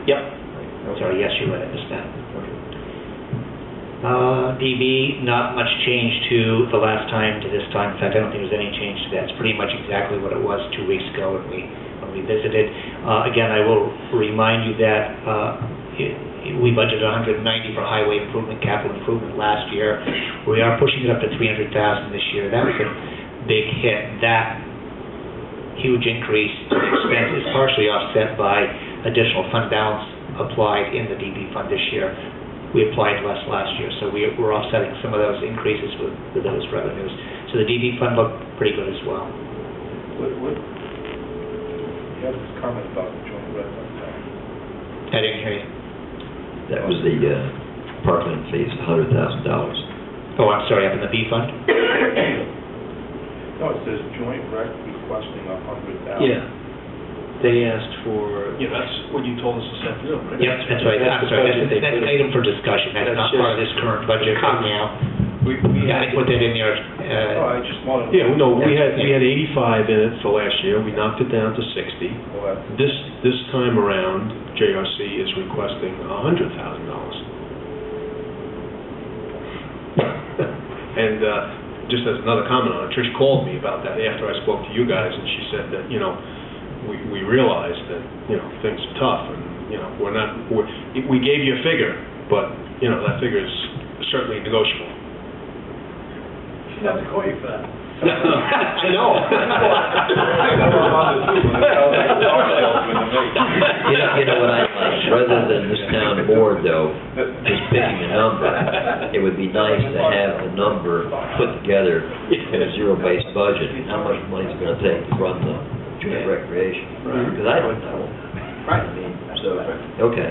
Yep. Sorry, yes, you're right, I missed that. DB, not much change to the last time to this time. In fact, I don't think there's any change to that. It's pretty much exactly what it was 2 weeks ago when we visited. Again, I will remind you that we budgeted $190 for highway improvement, capital improvement last year. We are pushing it up to $300,000 this year. That was a big hit. That huge increase in expense is partially offset by additional fund balance applied in the DB fund this year. We applied less last year, so we're offsetting some of those increases with those revenues. So the DB fund looked pretty good as well. You have this comment about the joint resident tax. I didn't hear you. That was the parkland fees, $100,000. Oh, I'm sorry, up in the B fund? No, it says joint rec requesting $100,000. Yeah. They asked for, that's what you told us this afternoon, right? Yep, that's right. I'm sorry, that's an item for discussion. That's not part of this current budget right now. I put that in there. I just wanted to... Yeah, no, we had 85 in it for last year. We knocked it down to 60. Well, This time around, JRC is requesting $100,000. And just as another comment on it, Trish called me about that after I spoke to you guys, and she said that, we realized that, things are tough, and, we gave you a figure, but, that figure is certainly negotiable. She doesn't call you for that. I know. You know what I like? Rather than this town board, though, just picking a number, it would be nice to have the number put together in a zero-based budget. How much money is it going to take to run the joint recreation? Because I don't know. Right. I mean, so, okay.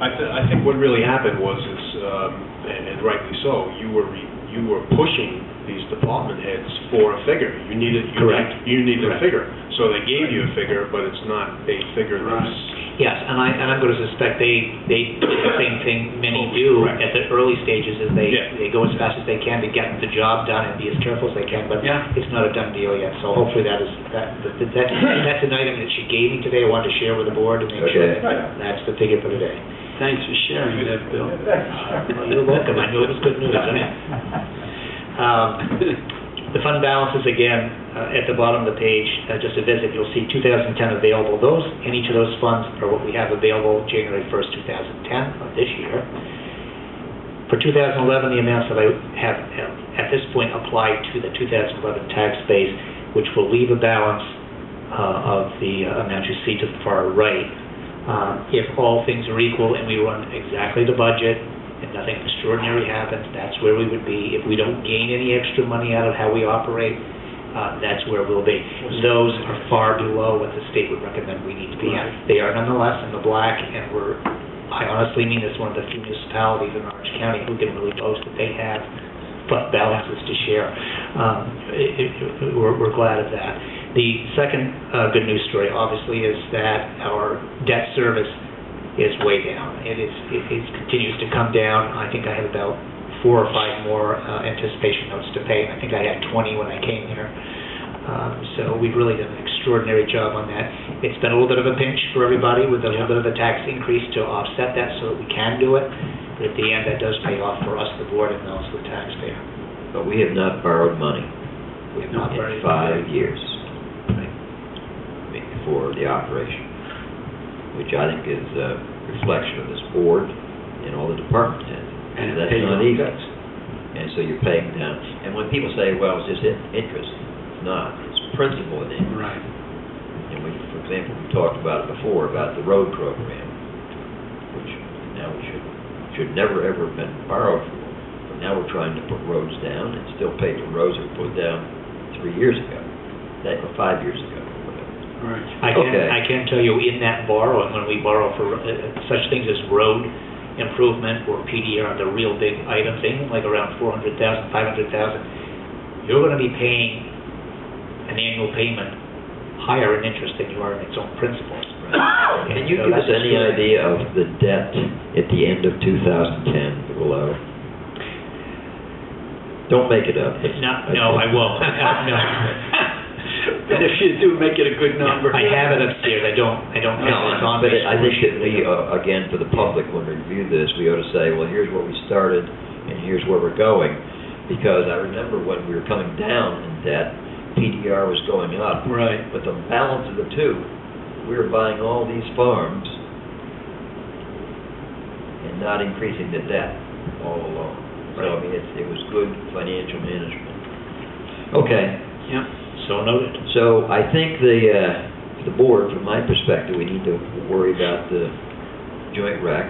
I think what really happened was, and rightly so, you were pushing these department heads for a figure. You needed a figure. So they gave you a figure, but it's not a figure that's... Yes, and I'm going to suspect they do the same thing many do at the early stages, is they go as fast as they can to get the job done and be as careful as they can, but it's not a done deal yet. So hopefully that's an item that she gave me today. I wanted to share with the board to make sure that that's the figure for today. Thanks for sharing that, Bill. Well, you're welcome. I knew it was good news. The fund balances, again, at the bottom of the page, just a visit, you'll see 2010 available. Those, in each of those funds are what we have available January 1st, 2010 of this year. For 2011, the amounts that I have at this point applied to the 2011 tax base, which will leave a balance of the amount you see to the far right. If all things are equal and we run exactly the budget, if nothing extraordinary happens, that's where we would be. If we don't gain any extra money out of how we operate, that's where we'll be. Those are far below what the state would recommend we need to be at. They are nonetheless in the black, and I honestly mean it's one of the few municipalities in Orange County who can really boast that they have fund balances to share. We're glad of that. The second good news story, obviously, is that our debt service is way down. It continues to come down. I think I have about 4 or 5 more anticipation notes to pay, and I think I had 20 when I came here. So we've really done an extraordinary job on that. It's been a little bit of a pinch for everybody with a little bit of a tax increase to offset that so that we can do it. But at the end, that does pay off for us, the board, and also the taxpayer. But we have not borrowed money We have not in 5 years for the operation, which I think is a reflection of this board and all the department heads. And that's not easy. And so you're paying down. And when people say, well, it's just interest, it's not. It's principal and interest. Right. And for example, we talked about it before, about the road program, which now we should never ever have been borrowed for. But now we're trying to put roads down and still pay for roads that were put down 3 years ago, or 5 years ago. Right. I can tell you in that borrowing, when we borrow for such things as road improvement or PDR, the real big items, anything like around $400,000, $500,000, you're going to be paying an annual payment higher in interest than you are in its own principal. Right. Can you give us any idea of the debt at the end of 2010 below? Don't make it up. No, I won't. No. And if you do, make it a good number. I have it upstairs, I don't have it on. But I think that we, again, for the public, when we review this, we ought to say, well, here's where we started, and here's where we're going. Because I remember when we were coming down in debt, PDR was going up. Right. But the balance of the two, we were buying all these farms and not increasing the debt all along. So, I mean, it was good financial management. Okay. Yeah. So noted. So I think the board, from my perspective, we need to worry about the joint rec.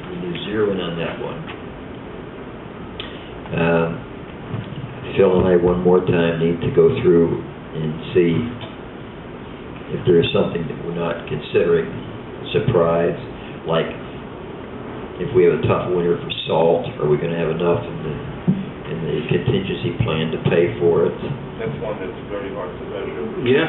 We need to zero in on that one. Phil and I, one more time, need to go through and see if there is something that we're not considering, surprise, like if we have a tough winter for salt, are we going to have enough in the contingency plan to pay for it? That's one that's very hard to measure. Yeah.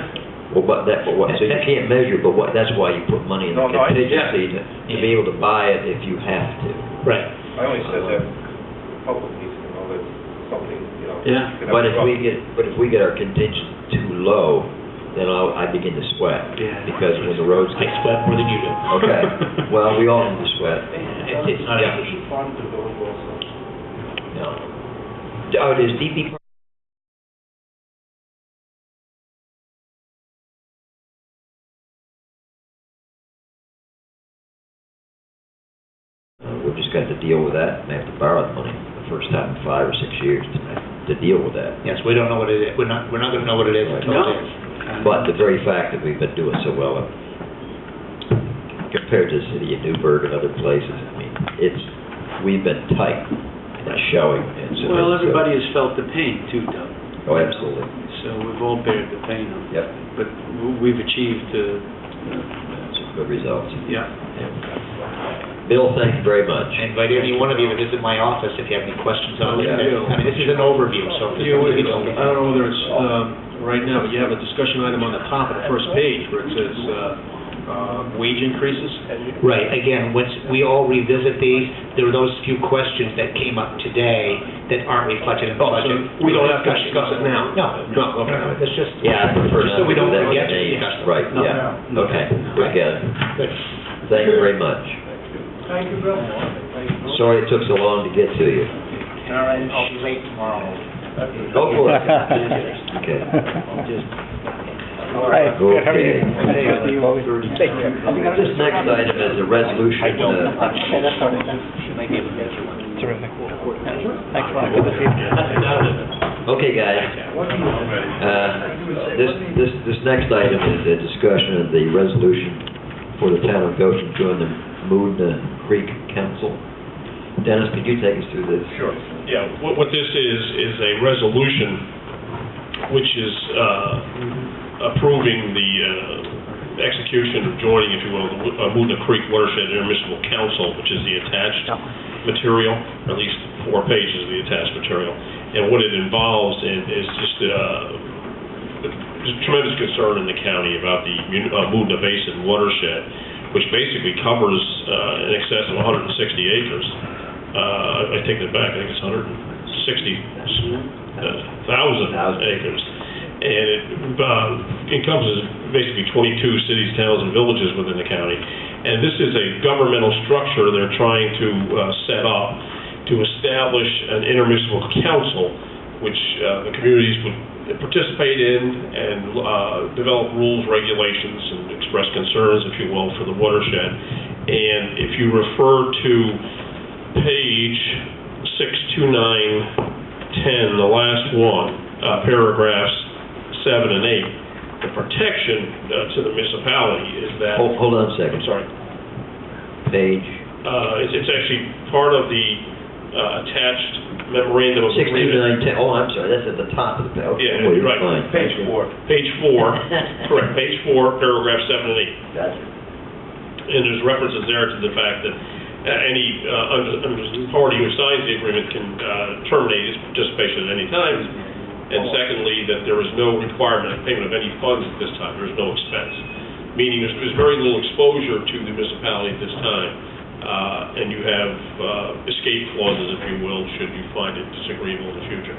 Well, so you can't measure, but that's why you put money in the No, I- contingency to be able to buy it if you have to. Right. I only said that public needs to know that's something, you know. Yeah. could have But a if we get our contingent too low, then I begin to sweat. Yeah. Because when the roads I sweat more than you do. Okay, well, we all need to sweat. It's not Yeah. easy. Fund the village also. No. Oh, there's DP. We've just got to deal with that and have to borrow the money the first time in 5 or 6 years to deal with that. Yes, we don't know what it is. We're not gonna know what it is until No. it is. But the very fact that we've been doing so well compared to the city of Newburgh and other places, I mean, we've been tight and it's showing. And so Well, it's, everybody has felt the pain too, Doug. Oh, absolutely. So we've all bared the pain of it. Yep, But we've achieved, some good results. yeah. Bill, thank you very much. I invite any one of you to visit my office if you have any questions on it. Yeah. I mean, this is an overview, so if there's something you don't I don't know whether it's right now, but you have a discussion item on the top of the first page where it says wage increases. Right, again, once we all revisit these, there were those few questions that came up today that aren't reflected in the Oh, so budget. we don't have to discuss it now? No. No, okay. It's just, Yeah, I prefer just not so we to do don't that with forget to names. discuss them. Right, No. yeah, okay, we get it. Good. Thank you very much. Thank you, Bill. Sorry it took so long to get to you. All right, I'll be late tomorrow. Go for it. Okay. All right. Okay. Take care. This next item is a resolution. Okay, that's all right then. She may be able to get you one. Terrific. Thanks, Ron. Good to see you. Okay, guys. This next item is a discussion of the resolution for the town of Goshen to join the Moodna Creek Council. Dennis, could you take us through this? Sure. Yeah, what this is a resolution which is approving the execution of joining, if you will, the Moodna Creek Watershed Intermunicipal Council, which is the attached material, or at least 4 pages of the attached material. And what it involves is just tremendous concern in the county about the Moodna Basin watershed, which basically covers in excess of 160 acres. I take that back, I think it's 160,000 acres. And it encompasses basically 22 cities, towns, and villages within the county. And this is a governmental structure they're trying to set up to establish an intermunicipal council, which the communities would participate in and develop rules, regulations, and express concerns, if you will, for the watershed. And if you refer to page 6, 2, 9, 10, the last one, paragraphs 7 and 8, the protection to the municipality is that... Hold on a second. I'm sorry. Page? It's actually part of the attached memorandum of 6, 2, agreement. 9, 10. Oh, I'm sorry, that's at the top of the page. Yeah, you're right. fine. Page 4. Page 4, correct, page 4, paragraph 7 and 8. Gotcha. And there's references there to the fact that any party who signs the agreement can terminate its participation at any time. And secondly, that there is no requirement of payment of any funds at this time. There is no expense. Meaning there's very little exposure to the municipality at this time. And you have escape clauses, if you will, should you find it disagreeable in the future.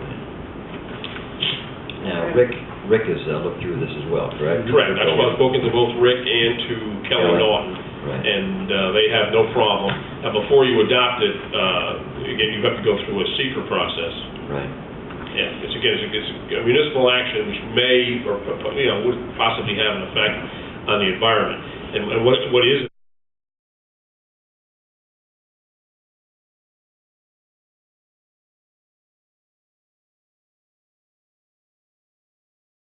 Now, Rick, Rick has looked through this as well, correct? Correct, I've spoken to both Rick and to Keller Norton, Right. and they have no problem. Now, before you adopt it, again, you have to go through a secret process. Right. Yeah, it's a municipal action which may, or, would possibly have an effect on the environment. And what is